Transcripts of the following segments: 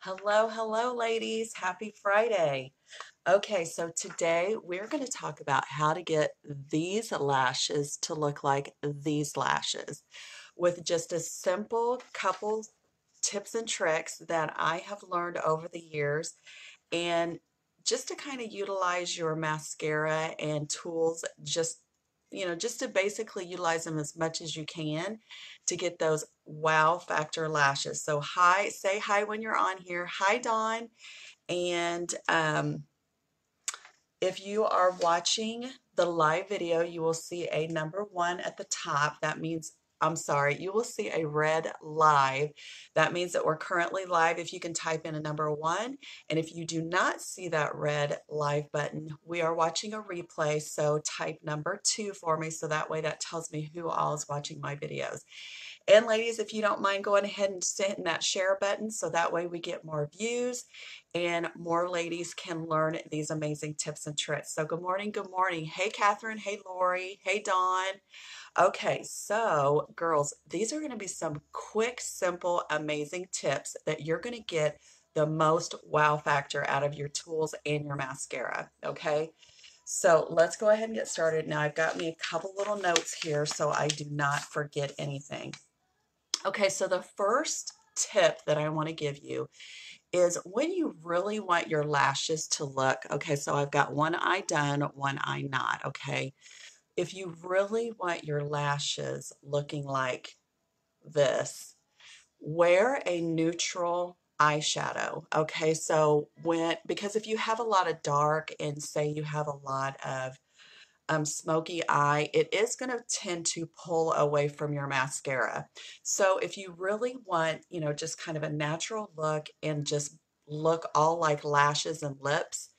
Hello, hello, ladies. Happy Friday. Okay, so today we're going to talk about how to get these lashes to look like these lashes with just a simple couple tips and tricks that I have learned over the years and just to kind of utilize your mascara and tools just to basically utilize them as much as you can to get those wow factor lashes. So hi, say hi when you're on here. Hi, Dawn. And if you are watching the live video, you will see a number 1 at the top. That means, I'm sorry, you will see a red live. That means that we're currently live if you can type in a number 1. And if you do not see that red live button, we are watching a replay. So type number 2 for me so that way that tells me who all is watching my videos. And ladies, if you don't mind going ahead and just hitting that share button so that way we get more views and more ladies can learn these amazing tips and tricks. So good morning, good morning. Hey, Catherine. Hey, Lori. Hey, Dawn. Okay, so girls, these are going to be some quick, simple, amazing tips that you're going to get the most wow factor out of your tools and your mascara. Okay, so let's go ahead and get started. Now I've got me a couple little notes here so I do not forget anything. Okay, so the first tip that I want to give you is when you really want your lashes to look, okay, so I've got one eye done, one eye not, okay. If you really want your lashes looking like this, wear a neutral eyeshadow, okay. So because if you have a lot of dark and say you have a lot of smoky eye, it is going to tend to pull away from your mascara. So if you really want, just kind of a natural look and just look all like lashes and lips,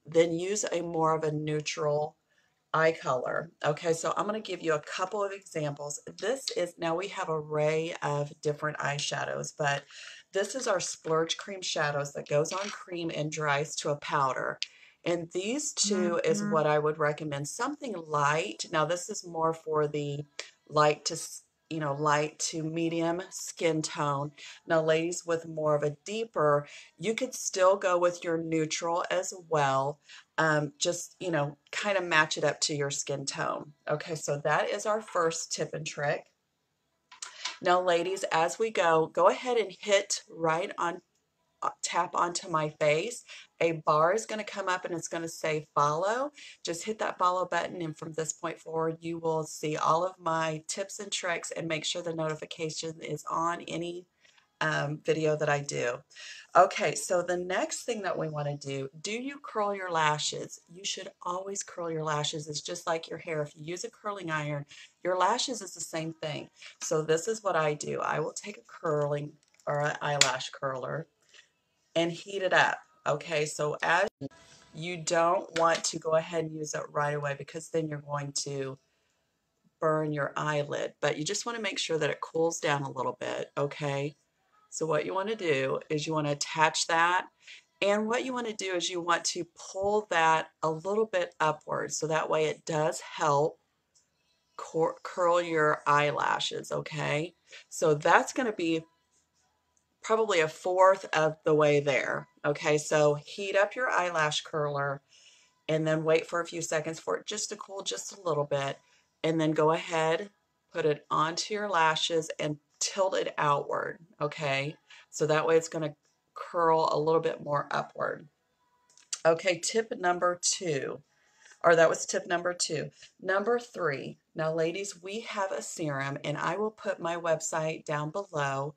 then use a more of a neutral eye color. Okay, so I'm going to give you a couple of examples. Now we have an array of different eyeshadows, but this is our Splurge Cream Shadows that goes on cream and dries to a powder. And these two is what I would recommend. Something light. Now this is more for the light to, light to medium skin tone. Now ladies with more of a deeper, you could still go with your neutral as well. Just, kind of match it up to your skin tone. Okay, so that is our first tip and trick. Now, ladies, as we go ahead and hit right on, tap onto my face. A bar is going to come up and it's going to say follow. Just hit that follow button, and from this point forward, you will see all of my tips and tricks, and make sure the notification is on any video that I do. Okay, so the next thing that we want to do you curl your lashes? You should always curl your lashes. It's just like your hair. If you use a curling iron, your lashes is the same thing. So this is what I do. I will take a curling or an eyelash curler and heat it up. Okay, so as you don't want to go ahead and use it right away because then you're going to burn your eyelid, but you just want to make sure that it cools down a little bit, okay? So what you want to do is you want to attach that, and what you want to do is you want to pull that a little bit upward so that way it does help curl your eyelashes, okay? So that's going to be probably a fourth of the way there, okay? So heat up your eyelash curler and then wait for a few seconds for it just to cool just a little bit, and then go ahead, put it onto your lashes and tilt it outward, okay? So that way it's going to curl a little bit more upward. Okay, tip number 2, or that was tip number 2. Number 3, now ladies, we have a serum, and I will put my website down below.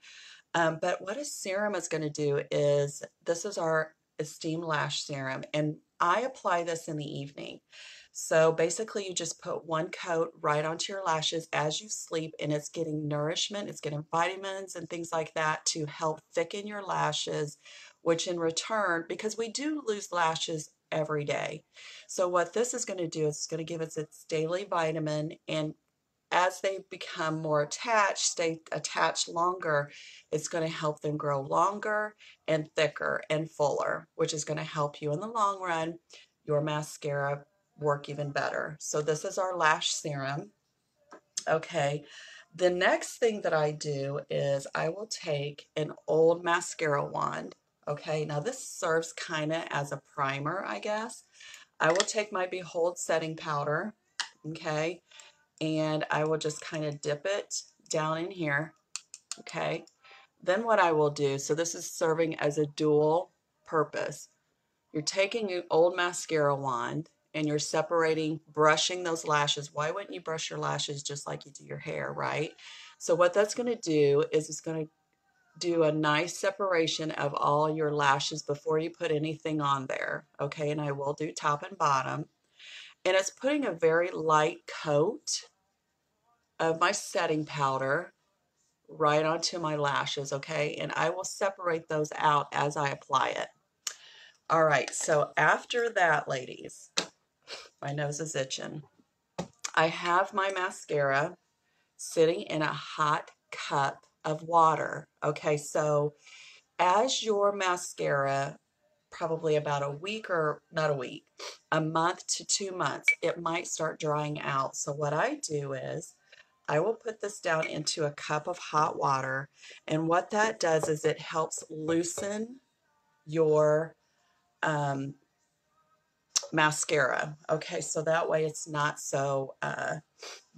But what a serum is going to do is, this is our Esteem Lash Serum, and I apply this in the evening. So basically you just put one coat right onto your lashes as you sleep, and it's getting nourishment, it's getting vitamins and things like that to help thicken your lashes, which in return, because we do lose lashes every day. So what this is going to do is it's going to give us its daily vitamin, and as they become more attached, stay attached longer, it's going to help them grow longer and thicker and fuller, which is going to help you in the long run, your mascara work even better. So this is our lash serum. Okay. The next thing that I do is I will take an old mascara wand. Okay, now this serves kind of as a primer, I guess. I will take my Behold setting powder, okay, and I will just kind of dip it down in here, okay. Then what I will do, so this is serving as a dual purpose. You're taking an old mascara wand and you're separating, brushing those lashes. Why wouldn't you brush your lashes just like you do your hair, right? So what that's going to do is it's going to do a nice separation of all your lashes before you put anything on there, okay? And I will do top and bottom. And it's putting a very light coat of my setting powder right onto my lashes, okay? And I will separate those out as I apply it. All right, so after that, ladies, my nose is itching. I have my mascara sitting in a hot cup of water, okay? So as your mascara, probably about a week, or not a week, a month to 2 months, it might start drying out. So what I do is I will put this down into a cup of hot water, and what that does is it helps loosen your mascara. Okay, so that way it's not so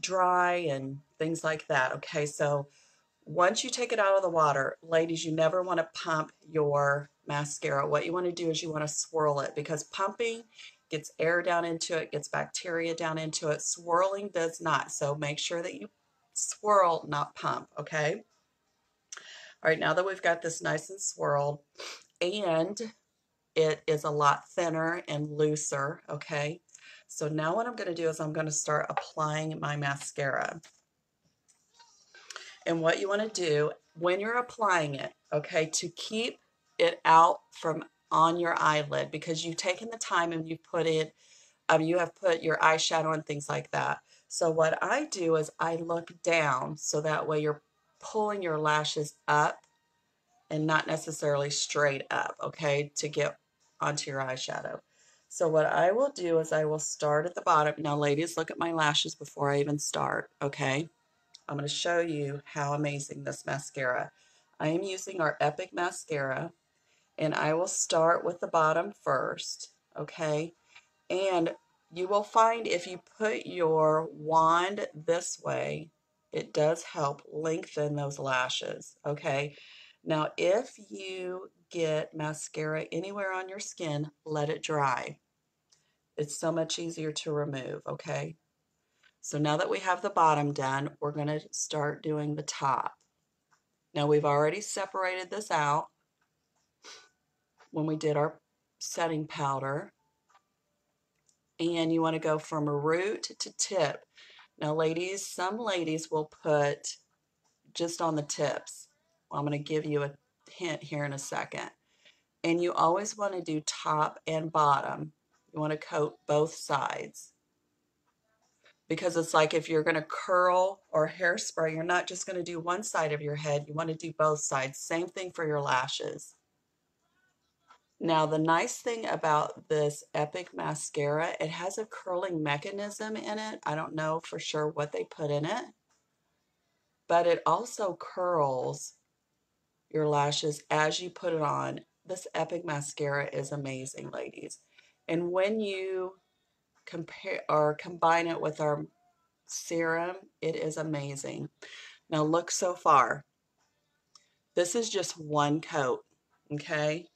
dry and things like that. Okay, so once you take it out of the water, ladies, you never want to pump your mascara. What you want to do is you want to swirl it, because pumping gets air down into it, gets bacteria down into it. Swirling does not. So make sure that you swirl, not pump, okay? All right, now that we've got this nice and swirled, and it is a lot thinner and looser, okay? So now what I'm going to do is I'm going to start applying my mascara. And what you want to do when you're applying it, okay, to keep it out from on your eyelid, because you've taken the time and you've put it, you have put your eyeshadow and things like that. So what I do is I look down, so that way you're pulling your lashes up and not necessarily straight up, okay, to get onto your eyeshadow. So what I will do is I will start at the bottom. Now, ladies, look at my lashes before I even start, okay? I'm going to show you how amazing this mascara. I am using our Epic mascara, and I will start with the bottom first, okay? And you will find if you put your wand this way, it does help lengthen those lashes, okay? Now, if you get mascara anywhere on your skin, let it dry. It's so much easier to remove, okay? So now that we have the bottom done, we're going to start doing the top. Now we've already separated this out when we did our setting powder. And you want to go from root to tip. Now ladies, some ladies will put just on the tips. Well, I'm going to give you a hint here in a second. And you always want to do top and bottom. You want to coat both sides. Because it's like if you're going to curl or hairspray, you're not just going to do one side of your head. You want to do both sides. Same thing for your lashes. Now, the nice thing about this Epic mascara, it has a curling mechanism in it. I don't know for sure what they put in it, but it also curls your lashes as you put it on. This Epic mascara is amazing, ladies. And when you compare or combine it with our serum, it is amazing. Now look so far. This is just one coat, okay?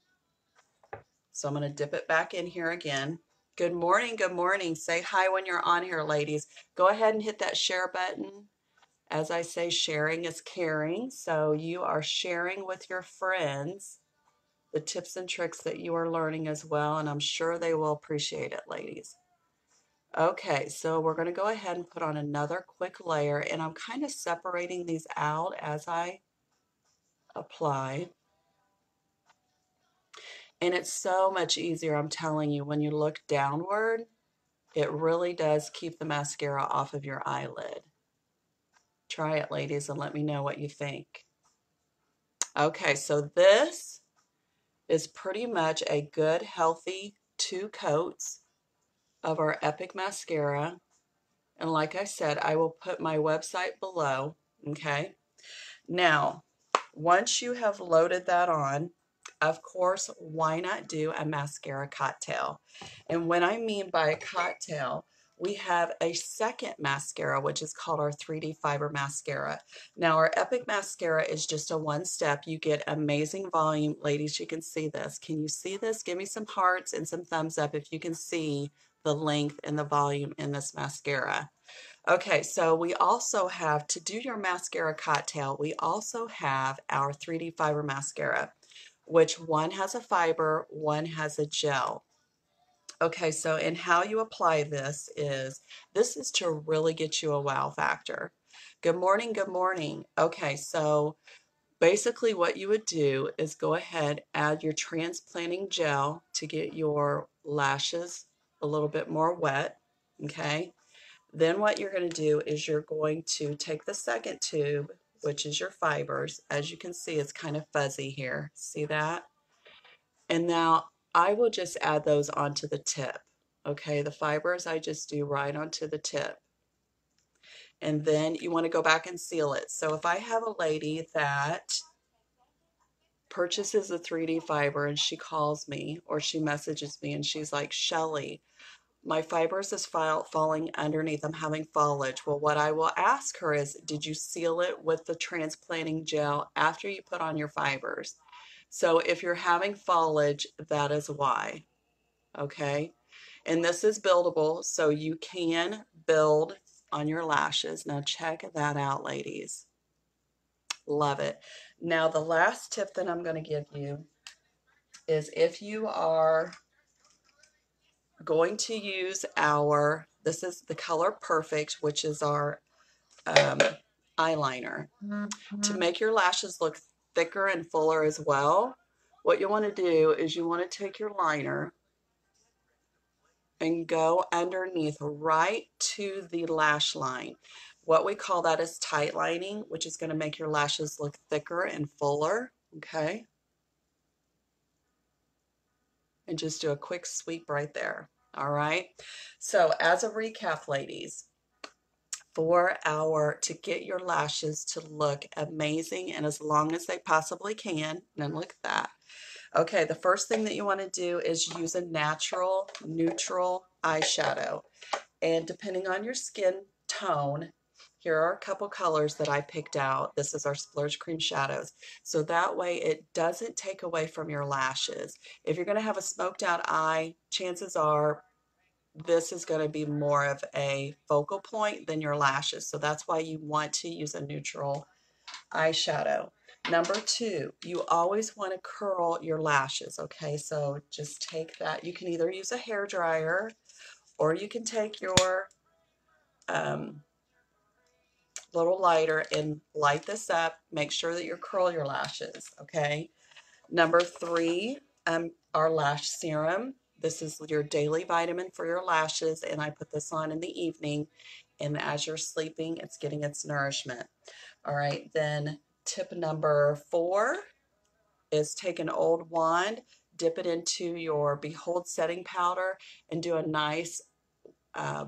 So I'm going to dip it back in here again. Good morning, good morning. Say hi when you're on here, ladies. Go ahead and hit that share button. As I say, sharing is caring. So you are sharing with your friends the tips and tricks that you are learning as well, and I'm sure they will appreciate it, ladies. Okay, so we're going to go ahead and put on another quick layer, and I'm kind of separating these out as I apply. And it's so much easier, I'm telling you, when you look downward, it really does keep the mascara off of your eyelid. Try it, ladies, and let me know what you think. Okay, so this is pretty much a good, healthy 2 coats of our Epic mascara. And like I said, I will put my website below, okay? Now, once you have loaded that on, of course, why not do a mascara cocktail? And what I mean by a cocktail, we have a second mascara, which is called our 3D Fiber Mascara. Now, our Epic Mascara is just a one step. You get amazing volume. Ladies, you can see this. Can you see this? Give me some hearts and some thumbs up if you can see the length and the volume in this mascara. Okay, so we also have, to do your mascara cocktail, we also have our 3D Fiber Mascara, which one has a fiber, one has a gel. Okay, so and how you apply this is to really get you a wow factor. Good morning, good morning. Okay, so basically what you would do is go ahead, add your transplanting gel to get your lashes a little bit more wet, okay? Then what you're going to do is you're going to take the second tube, which is your fibers. As you can see, it's kind of fuzzy here. See that? And now I will just add those onto the tip. Okay, the fibers I just do right onto the tip. And then you want to go back and seal it. So if I have a lady that purchases a 3D fiber and she calls me or she messages me and she's like, Shelly, my fibers is falling underneath. I'm having foliage. Well, what I will ask her is, did you seal it with the transplanting gel after you put on your fibers? So if you're having foliage, that is why. Okay. And this is buildable, so you can build on your lashes. Now check that out, ladies. Love it. Now the last tip that I'm going to give you is if you are going to use our, this is the Color Perfect, which is our eyeliner. To make your lashes look thicker and fuller as well, what you want to do is you want to take your liner and go underneath right to the lash line. What we call that is tight lining, which is going to make your lashes look thicker and fuller, okay? And just do a quick sweep right there, all right? So as a recap, ladies, to get your lashes to look amazing and as long as they possibly can, and look at that. Okay, the first thing that you want to do is use a natural, neutral eyeshadow. And depending on your skin tone, here are a couple colors that I picked out. This is our Splurge Cream Shadows. So that way it doesn't take away from your lashes. If you're going to have a smoked out eye, chances are this is going to be more of a focal point than your lashes. So that's why you want to use a neutral eyeshadow. Number two, you always want to curl your lashes, okay? So just take that. You can either use a hair dryer or you can take your little lighter and light this up. Make sure that you curl your lashes, okay? Number three, our lash serum. This is your daily vitamin for your lashes, and I put this on in the evening, and as you're sleeping, it's getting its nourishment. All right, then tip number four is take an old wand, dip it into your Behold setting powder, and do a nice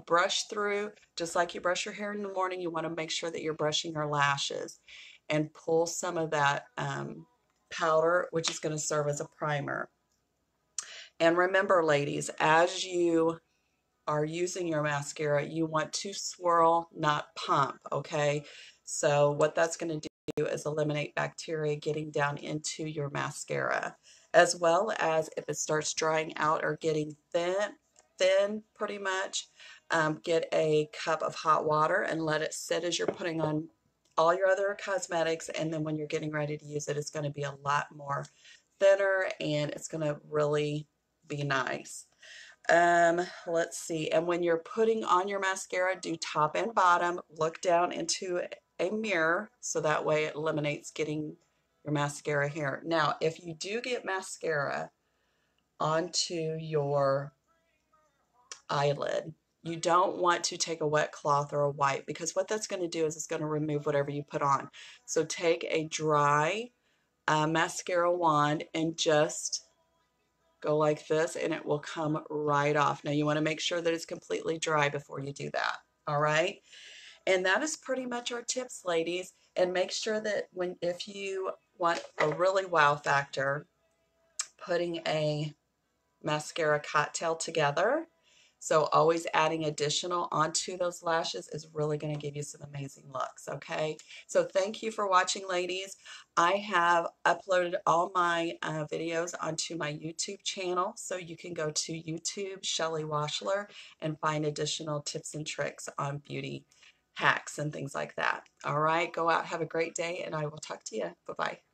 brush through. Just like you brush your hair in the morning, you want to make sure that you're brushing your lashes and pull some of that powder, which is going to serve as a primer. And remember, ladies, as you are using your mascara, you want to swirl, not pump, okay? So what that's going to do is eliminate bacteria getting down into your mascara, as well as if it starts drying out or getting thin pretty much, get a cup of hot water and let it sit as you're putting on all your other cosmetics, and then when you're getting ready to use it, it's going to be a lot more thinner and it's going to really be nice. Let's see. And when you're putting on your mascara, do top and bottom. Look down into a mirror so that way it eliminates getting your mascara hair. Now, if you do get mascara onto your eyelid, you don't want to take a wet cloth or a wipe because what that's going to do is it's going to remove whatever you put on. So take a dry mascara wand and just go like this and it will come right off. Now you want to make sure that it's completely dry before you do that. All right. And that is pretty much our tips, ladies. And make sure that if you want a really wow factor, putting a mascara cocktail together. So always adding additional onto those lashes is really going to give you some amazing looks, okay? So thank you for watching, ladies. I have uploaded all my videos onto my YouTube channel, so you can go to YouTube, Shelly Washler, and find additional tips and tricks on beauty hacks and things like that. All right, go out, have a great day, and I will talk to you. Bye-bye.